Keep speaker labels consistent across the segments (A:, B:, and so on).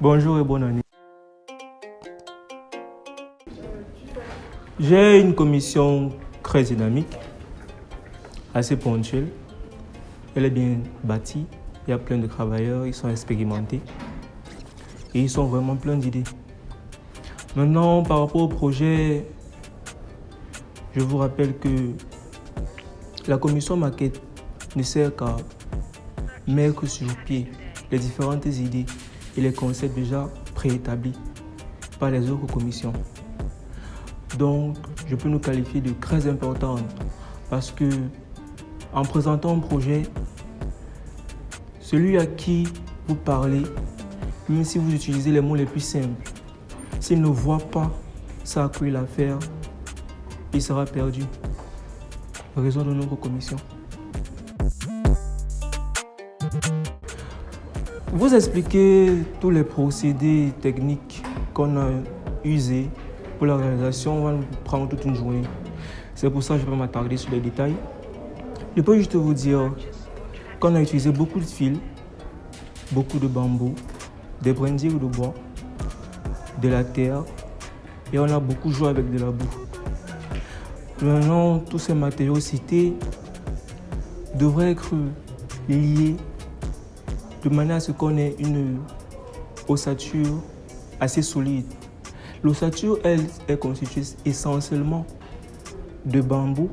A: Bonjour et bonne année. J'ai une commission très dynamique, assez ponctuelle. Elle est bien bâtie. Il y a plein de travailleurs, ils sont expérimentés et ils sont vraiment pleins d'idées. Maintenant, par rapport au projet, je vous rappelle que la commission maquette ne sert qu'à mettre sur pied les différentes idées et les concepts déjà préétablis par les autres commissions. Donc, je peux nous qualifier de très importante parce que en présentant un projet, celui à qui vous parlez, même si vous utilisez les mots les plus simples, s'il ne voit pas ça à quoi il a affaire, il sera perdu. Raison de notre commission. Vous expliquez tous les procédés techniques qu'on a usés pour la réalisation, on va nous prendre toute une journée. C'est pour ça que je vais m'attarder sur les détails. Je peux juste vous dire qu'on a utilisé beaucoup de fils, beaucoup de bambou, des brindilles de bois, de la terre et on a beaucoup joué avec de la boue. Maintenant, tous ces matériaux cités devraient être liés de manière à ce qu'on ait une ossature assez solide. L'ossature, elle, est constituée essentiellement de bambou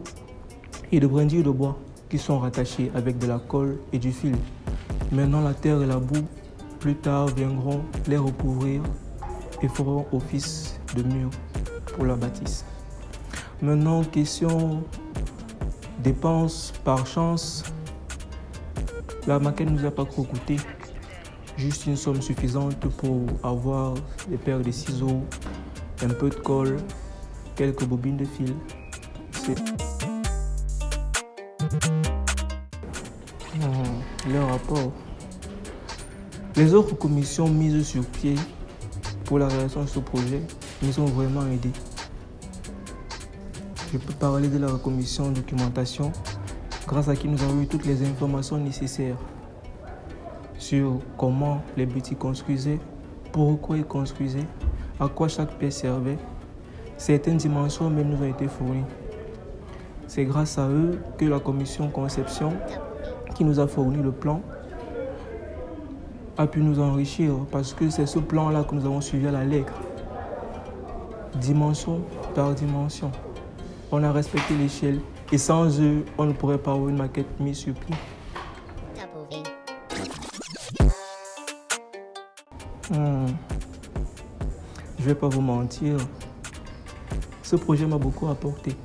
A: et de brindilles de bois qui sont rattachés avec de la colle et du fil. Maintenant, la terre et la boue, plus tard, viendront les recouvrir et feront office de mur pour la bâtisse. Maintenant, question dépenses par chance. La maquette ne nous a pas trop coûté, juste une somme suffisante pour avoir des paires de ciseaux, un peu de colle, quelques bobines de fil. Le rapport. Les autres commissions mises sur pied pour la réalisation de ce projet nous ont vraiment aidés. Je peux parler de la commission documentation, grâce à qui nous avons eu toutes les informations nécessaires sur comment les boutiques construisaient, pourquoi ils construisaient, à quoi chaque pièce servait. Certaines dimensions même nous ont été fournies. C'est grâce à eux que la commission conception, qui nous a fourni le plan, a pu nous enrichir parce que c'est ce plan-là que nous avons suivi à la lettre, dimension par dimension. On a respecté l'échelle et sans eux, on ne pourrait pas avoir une maquette mise sur pied. Je vais pas vous mentir, ce projet m'a beaucoup apporté,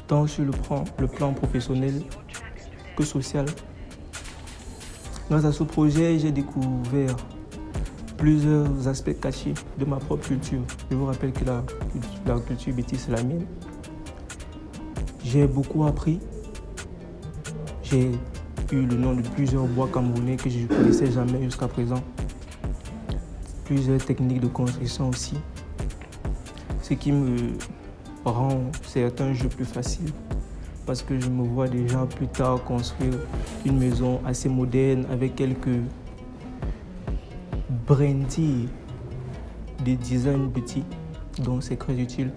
A: tant sur le plan professionnel que social. Grâce à ce projet, j'ai découvert plusieurs aspects cachés de ma propre culture. Je vous rappelle que la culture béti, c'est la mienne. J'ai beaucoup appris. J'ai eu le nom de plusieurs bois camerounais que je ne connaissais jamais jusqu'à présent. Plusieurs techniques de construction aussi. Ce qui me rend certains jeux plus faciles. Parce que je me vois déjà plus tard construire une maison assez moderne avec quelques brindilles de design petits, donc c'est très utile.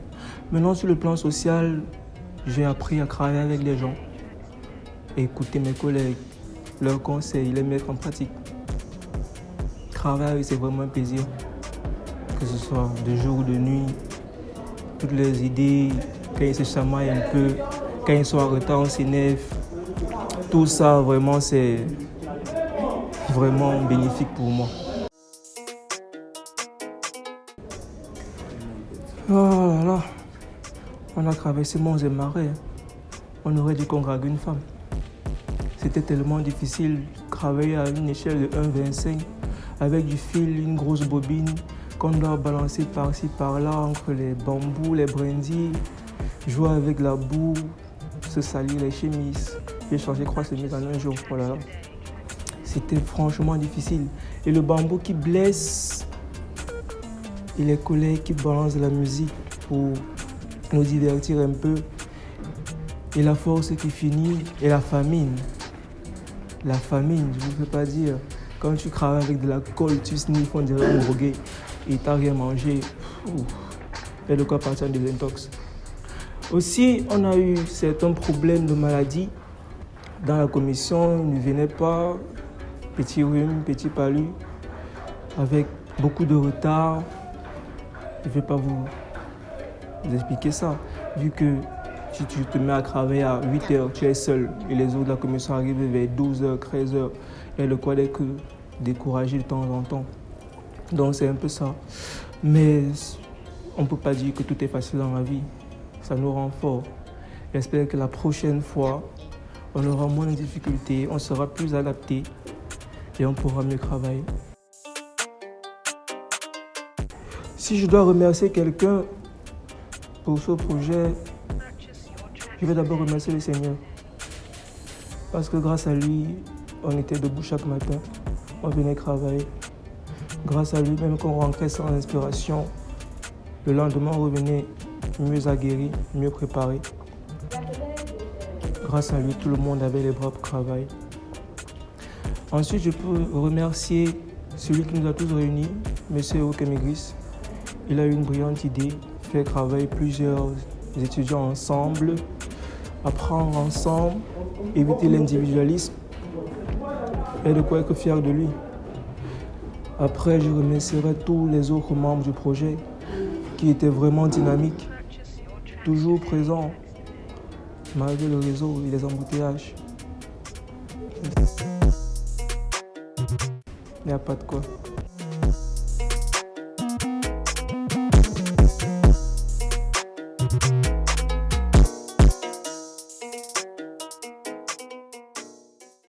A: Maintenant, sur le plan social, j'ai appris à travailler avec les gens, écouter mes collègues, leurs conseils, les mettre en pratique. Travailler, c'est vraiment un plaisir, que ce soit de jour ou de nuit. Toutes les idées, quand ils se chamaillent un peu, quand ils sont en retard, on s'énerve. Tout ça, vraiment, c'est vraiment bénéfique pour moi. Oh là là, on a traversé monts et marais. On aurait dit qu'on drague une femme. C'était tellement difficile de travailler à une échelle de 1,25 avec du fil, une grosse bobine qu'on doit balancer par-ci, par-là entre les bambous, les brindilles, jouer avec la boue, se salir les chemises. J'ai changé 3 chemises en un jour. Oh là là. C'était franchement difficile. Et le bambou qui blesse et les collègues qui balancent de la musique pour nous divertir un peu. Et la force qui finit et la famine. la famine, je ne vous fais pas dire. Quand tu travailles avec de la colle, tu sniffes, on dirait un drogué, et tu n'as rien mangé. Il y a de quoi partir des intox. Aussi, on a eu certains problèmes de maladie. Dans la commission, il ne venait pas, petit rhume, petit palu, avec beaucoup de retard. Je ne vais pas vous expliquer ça, vu que si tu te mets à travailler à 8 heures, tu es seul, et les autres de la commission arrivent vers 12 heures, 13 heures, il y a de quoi d'être découragé de temps en temps. Donc c'est un peu ça. Mais on ne peut pas dire que tout est facile dans la vie. Ça nous rend fort. J'espère que la prochaine fois, on aura moins de difficultés, on sera plus adapté et on pourra mieux travailler. Si je dois remercier quelqu'un pour ce projet, je vais d'abord remercier le Seigneur. Parce que grâce à lui, on était debout chaque matin, on venait travailler. Grâce à lui, même quand on rentrait sans inspiration, le lendemain on revenait mieux aguerri, mieux préparé. Grâce à lui, tout le monde avait les bras pour travailler. Ensuite, je peux remercier celui qui nous a tous réunis, M. Okemigris. Il a eu une brillante idée, faire travailler plusieurs étudiants ensemble, apprendre ensemble, éviter l'individualisme. Il y a de quoi être fier de lui. Après, je remercierai tous les autres membres du projet qui étaient vraiment dynamiques, toujours présents, malgré le réseau et les embouteillages. Il n'y a pas de quoi.